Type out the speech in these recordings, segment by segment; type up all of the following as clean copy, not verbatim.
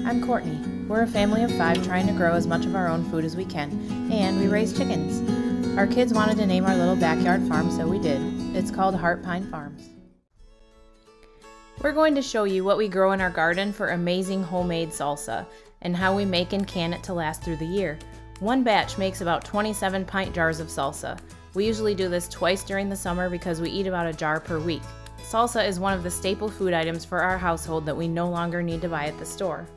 I'm Courtney. We're a family of 5 trying to grow as much of our own food as we can, and we raise chickens. Our kids wanted to name our little backyard farm, so we did. It's called Heart Pine Farms. We're going to show you what we grow in our garden for amazing homemade salsa, and how we make and can it to last through the year. One batch makes about 27 pint jars of salsa. We usually do this twice during the summer because we eat about a jar per week. Salsa is one of the staple food items for our household that we no longer need to buy at the store.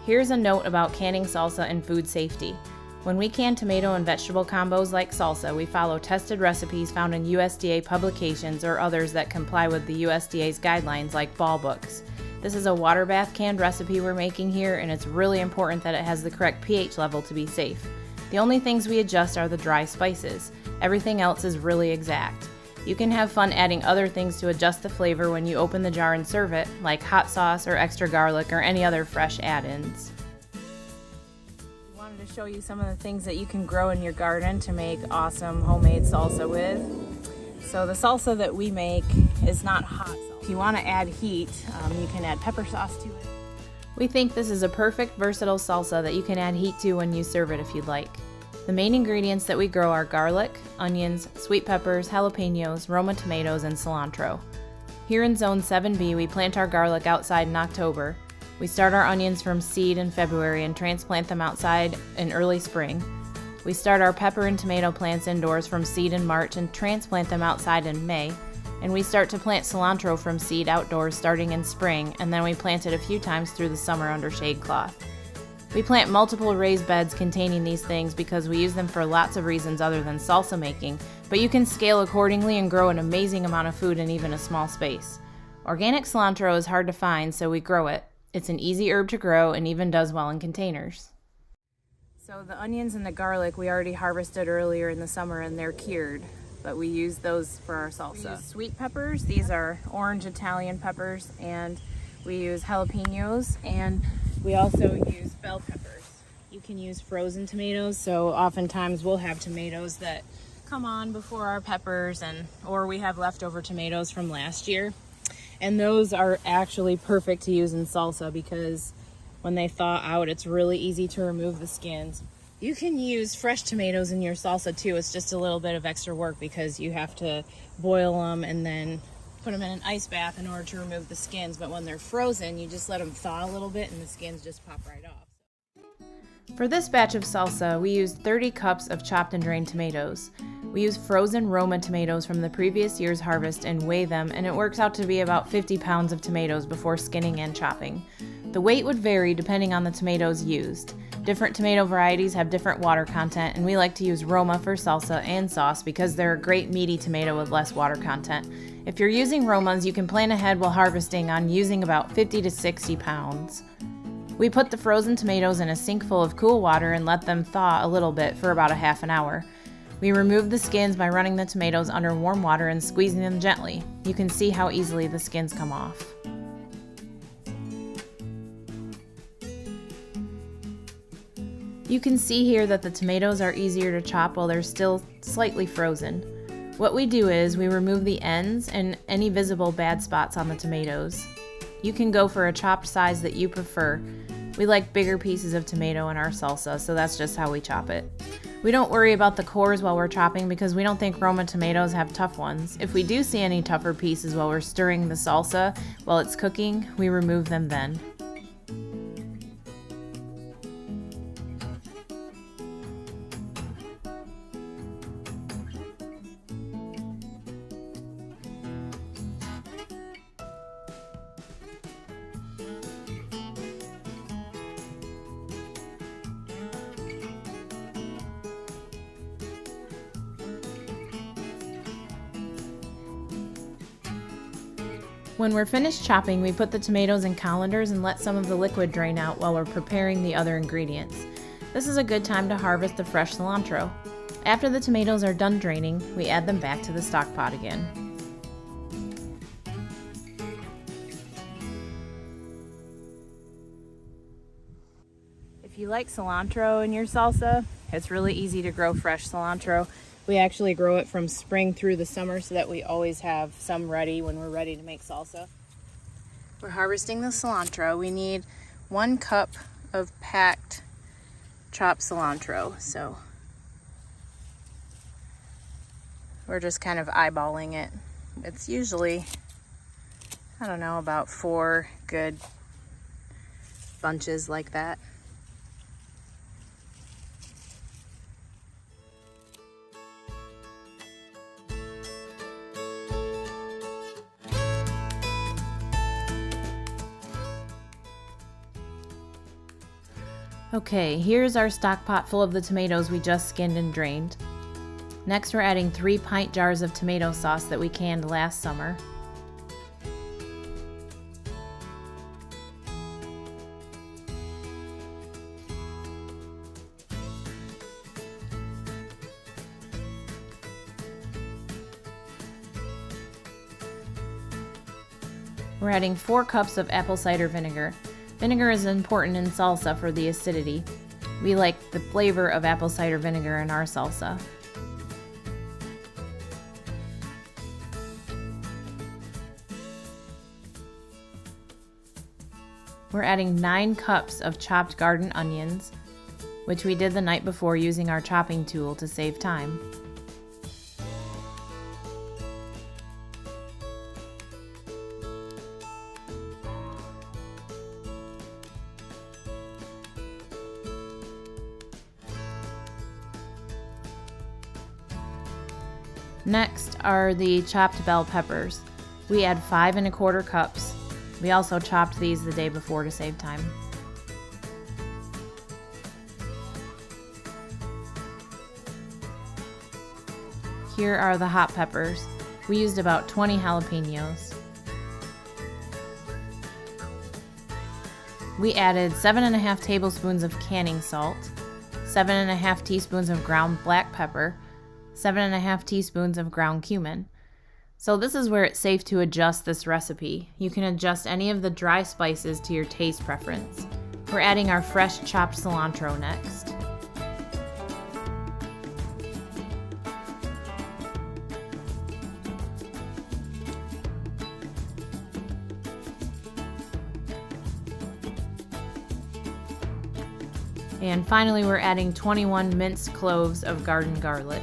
Here's a note about canning salsa and food safety. When we can tomato and vegetable combos like salsa, we follow tested recipes found in USDA publications or others that comply with the USDA's guidelines like ball books. This is a water bath canned recipe we're making here, and it's really important that it has the correct pH level to be safe. The only things we adjust are the dry spices. Everything else is really exact. You can have fun adding other things to adjust the flavor when you open the jar and serve it, like hot sauce or extra garlic or any other fresh add-ins. We wanted to show you some of the things that you can grow in your garden to make awesome homemade salsa with. So the salsa that we make is not hot salsa. If you want to add heat, you can add pepper sauce to it. We think this is a perfect versatile salsa that you can add heat to when you serve it if you'd like. The main ingredients that we grow are garlic, onions, sweet peppers, jalapeños, Roma tomatoes, and cilantro. Here in Zone 7B, we plant our garlic outside in October. We start our onions from seed in February and transplant them outside in early spring. We start our pepper and tomato plants indoors from seed in March and transplant them outside in May. And we start to plant cilantro from seed outdoors starting in spring, and then we plant it a few times through the summer under shade cloth. We plant multiple raised beds containing these things because we use them for lots of reasons other than salsa making, but you can scale accordingly and grow an amazing amount of food in even a small space. Organic cilantro is hard to find, so we grow it. It's an easy herb to grow and even does well in containers. So the onions and the garlic we already harvested earlier in the summer and they're cured, but we use those for our salsa. We use sweet peppers. These are orange Italian peppers, and we use jalapeños, and we also use bell peppers. You can use frozen tomatoes, so oftentimes we'll have tomatoes that come on before our peppers, or we have leftover tomatoes from last year. And those are actually perfect to use in salsa because when they thaw out, it's really easy to remove the skins. You can use fresh tomatoes in your salsa too. It's just a little bit of extra work because you have to boil them and then put them in an ice bath in order to remove the skins, but when they're frozen, you just let them thaw a little bit and the skins just pop right off. For this batch of salsa, we used 30 cups of chopped and drained tomatoes. We use frozen Roma tomatoes from the previous year's harvest and weigh them, and it works out to be about 50 pounds of tomatoes before skinning and chopping. The weight would vary depending on the tomatoes used. Different tomato varieties have different water content, and we like to use Roma for salsa and sauce because they're a great meaty tomato with less water content. If you're using Romas, you can plan ahead while harvesting on using about 50 to 60 pounds. We put the frozen tomatoes in a sink full of cool water and let them thaw a little bit for about a half an hour. We remove the skins by running the tomatoes under warm water and squeezing them gently. You can see how easily the skins come off. You can see here that the tomatoes are easier to chop while they're still slightly frozen. What we do is we remove the ends and any visible bad spots on the tomatoes. You can go for a chopped size that you prefer. We like bigger pieces of tomato in our salsa, so that's just how we chop it. We don't worry about the cores while we're chopping because we don't think Roma tomatoes have tough ones. If we do see any tougher pieces while we're stirring the salsa while it's cooking, we remove them then. When we're finished chopping, we put the tomatoes in colanders and let some of the liquid drain out while we're preparing the other ingredients. This is a good time to harvest the fresh cilantro. After the tomatoes are done draining, we add them back to the stock pot again. If you like cilantro in your salsa, it's really easy to grow fresh cilantro. We actually grow it from spring through the summer so that we always have some ready when we're ready to make salsa. We're harvesting the cilantro. We need 1 cup of packed chopped cilantro. So we're just kind of eyeballing it. It's usually, I don't know, about 4 good bunches like that. Okay, here's our stock pot full of the tomatoes we just skinned and drained. Next, we're adding 3 pint jars of tomato sauce that we canned last summer. We're adding 4 cups of apple cider vinegar. Vinegar is important in salsa for the acidity. We like the flavor of apple cider vinegar in our salsa. We're adding 9 cups of chopped garden onions, which we did the night before using our chopping tool to save time. Next are the chopped bell peppers. We add 5 1/4 cups. We also chopped these the day before to save time. Here are the hot peppers. We used about 20 jalapeños. We added 7 1/2 tablespoons of canning salt, 7 1/2 teaspoons of ground black pepper, 7 1/2 teaspoons of ground cumin. So this is where it's safe to adjust this recipe. You can adjust any of the dry spices to your taste preference. We're adding our fresh chopped cilantro next. And finally, we're adding 21 minced cloves of garden garlic.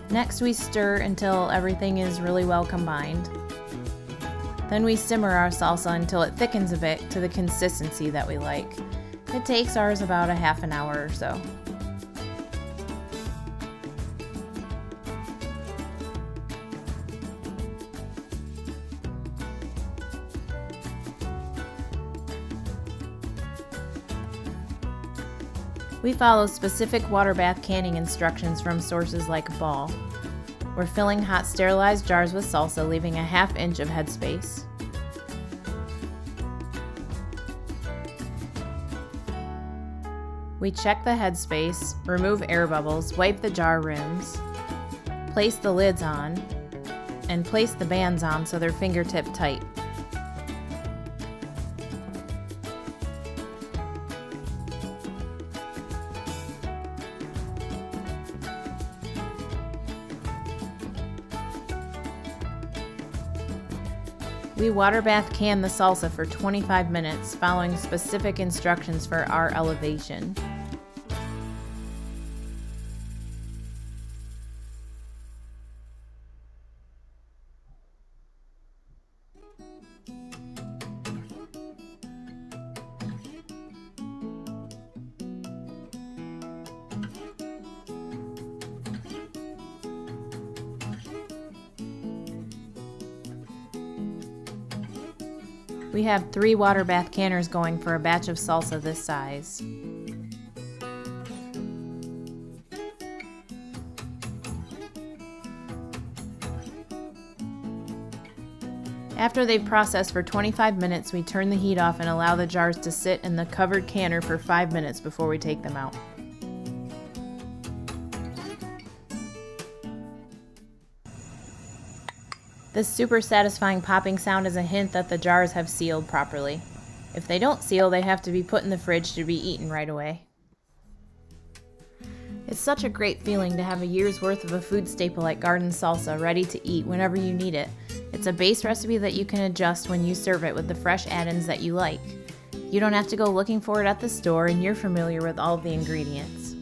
Next, we stir until everything is really well combined. Then we simmer our salsa until it thickens a bit to the consistency that we like. It takes ours about a half an hour or so. We follow specific water bath canning instructions from sources like Ball. We're filling hot sterilized jars with salsa, leaving a 1/2 inch of headspace. We check the headspace, remove air bubbles, wipe the jar rims, place the lids on, and place the bands on so they're fingertip tight. We water bath can the salsa for 25 minutes, following specific instructions for our elevation. We have 3 water bath canners going for a batch of salsa this size. After they've processed for 25 minutes, we turn the heat off and allow the jars to sit in the covered canner for 5 minutes before we take them out. This super satisfying popping sound is a hint that the jars have sealed properly. If they don't seal, they have to be put in the fridge to be eaten right away. It's such a great feeling to have a year's worth of a food staple like garden salsa ready to eat whenever you need it. It's a base recipe that you can adjust when you serve it with the fresh add-ins that you like. You don't have to go looking for it at the store, and you're familiar with all of the ingredients.